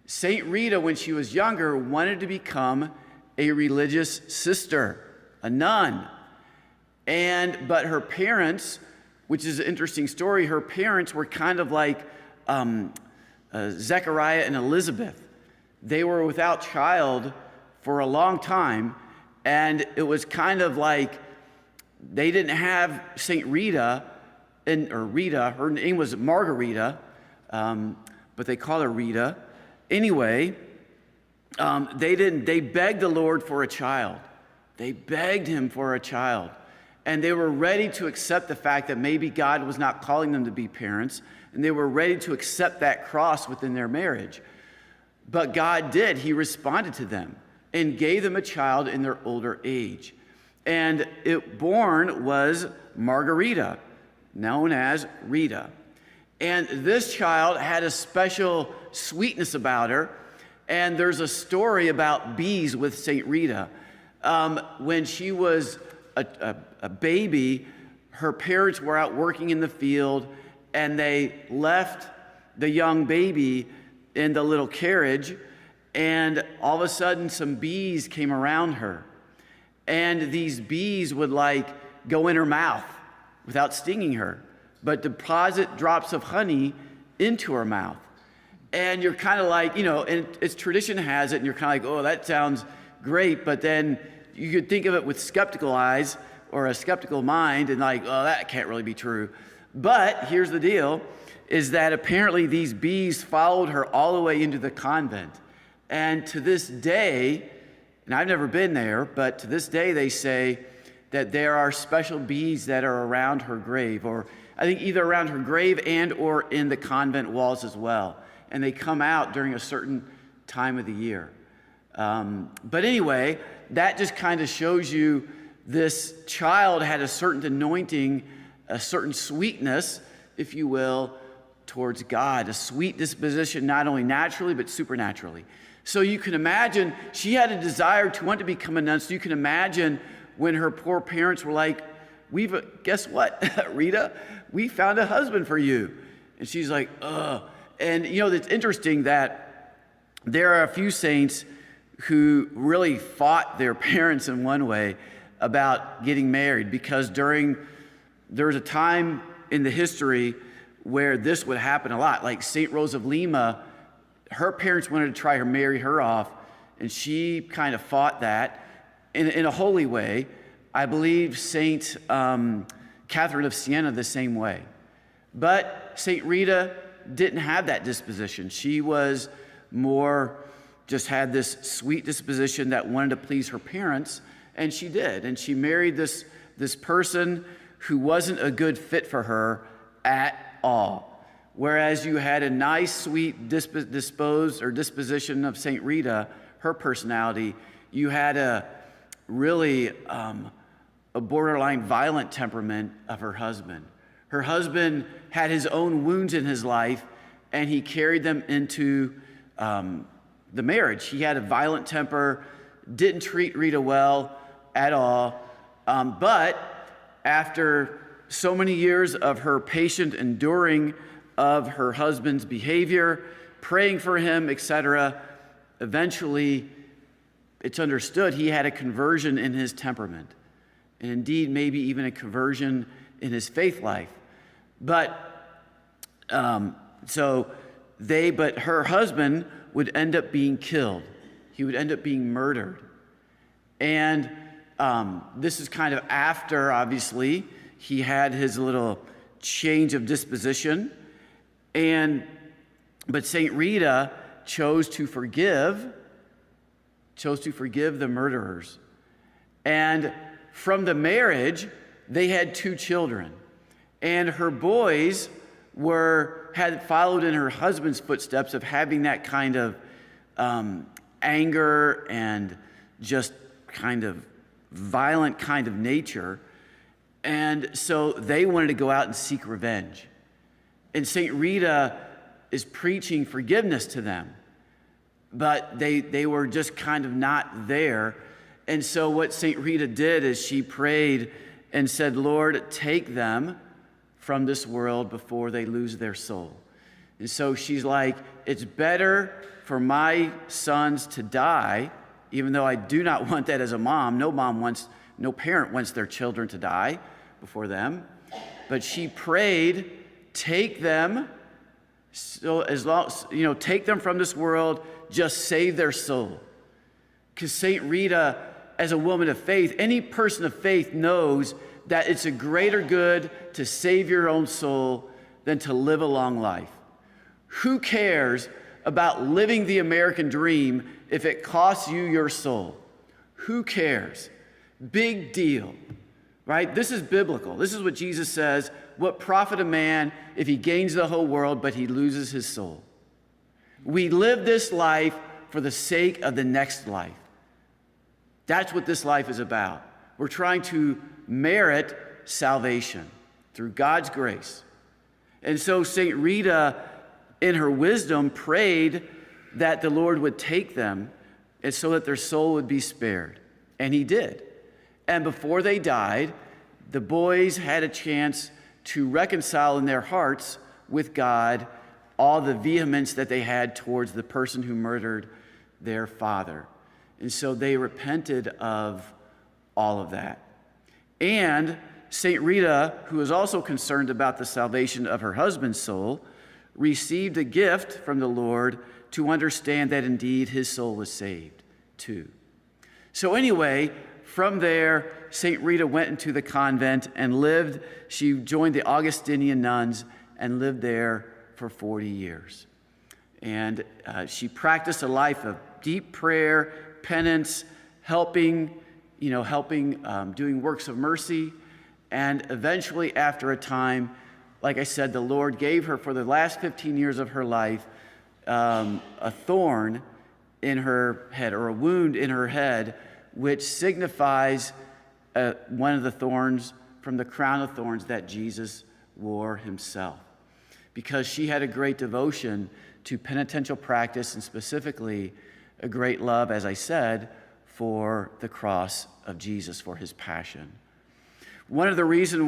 Saint Rita, when she was younger, wanted to become a religious sister, a nun. But her parents, which is an interesting story, her parents were kind of like Zechariah and Elizabeth. They were without child for a long time, and it was kind of like they didn't have Saint Rita, her name was Margarita, but they call her Rita. Anyway, they begged the Lord for a child. They begged him for a child. And they were ready to accept the fact that maybe God was not calling them to be parents, and they were ready to accept that cross within their marriage. But God did. He responded to them and gave them a child in their older age. And born was Margarita, known as Rita. And this child had a special sweetness about her. And there's a story about bees with Saint Rita. When she was a baby, her parents were out working in the field, and they left the young baby in the little carriage, and all of a sudden some bees came around her. And these bees would go in her mouth without stinging her, but deposit drops of honey into her mouth. And you're kind of and its tradition has it, and you're kind of like, oh, that sounds great, but then you could think of it with skeptical eyes or a skeptical mind and oh, that can't really be true. But here's the deal, is that apparently these bees followed her all the way into the convent. And to this day, and I've never been there, but to this day they say that there are special bees that are around her grave, or I think either around her grave and or in the convent walls as well. And they come out during a certain time of the year. But anyway, that just kind of shows you this child had a certain anointing, a certain sweetness, if you will, towards God, a sweet disposition, not only naturally, but supernaturally. So you can imagine, she had a desire to want to become a nun. So you can imagine when her poor parents were like, guess what, Rita? We found a husband for you. And she's like, ugh. And it's interesting that there are a few saints who really fought their parents in one way about getting married, because there was a time in the history where this would happen a lot. Like Saint Rose of Lima, her parents wanted to try to marry her off, and she kind of fought that in a holy way. I believe Saint Catherine of Siena the same way. But Saint Rita didn't have that disposition. She was more, just had this sweet disposition that wanted to please her parents, and she did. And she married this person who wasn't a good fit for her at all. Whereas you had a nice, sweet disposition of Saint Rita, her personality, you had a really a borderline violent temperament of her husband. Her husband had his own wounds in his life, and he carried them into the marriage. He had a violent temper, didn't treat Rita well at all. But after so many years of her patient enduring of her husband's behavior, praying for him, etc., eventually it's understood he had a conversion in his temperament, and indeed maybe even a conversion in his faith life. But but her husband would end up being killed. He would end up being murdered. And this is kind of after, obviously, he had his little change of disposition. But Saint Rita chose to forgive the murderers. And from the marriage, they had 2 children. And her boys had followed in her husband's footsteps of having that kind of anger and just kind of violent kind of nature. And so they wanted to go out and seek revenge. And Saint Rita is preaching forgiveness to them. But they were just kind of not there. And so what Saint Rita did is she prayed and said, Lord, take them from this world before they lose their soul. And so she's like, it's better for my sons to die, even though I do not want that as a mom. No parent wants their children to die before them. But she prayed, take them, so as long, take them from this world, just save their soul. Because St. Rita, as a woman of faith, any person of faith knows that it's a greater good to save your own soul than to live a long life. Who cares about living the American dream if it costs you your soul? Who cares? Big deal, right? This is biblical. This is what Jesus says. What profit a man if he gains the whole world, but he loses his soul? We live this life for the sake of the next life. That's what this life is about. We're trying to merit salvation through God's grace. And so St. Rita, in her wisdom, prayed that the Lord would take them and so that their soul would be spared. And he did. And before they died, the boys had a chance to reconcile in their hearts with God all the vehemence that they had towards the person who murdered their father. And so they repented of all of that. And St. Rita, who was also concerned about the salvation of her husband's soul, received a gift from the Lord to understand that indeed his soul was saved too. So anyway, from there, St. Rita went into the convent and lived. She joined the Augustinian nuns and lived there for 40 years. And she practiced a life of deep prayer, penance, helping, doing works of mercy. And eventually, after a time, like I said, the Lord gave her, for the last 15 years of her life, a thorn in her head, or a wound in her head, which signifies one of the thorns from the crown of thorns that Jesus wore himself. Because she had a great devotion to penitential practice, and specifically a great love, as I said, for the cross of Jesus, for his passion. One of the reasons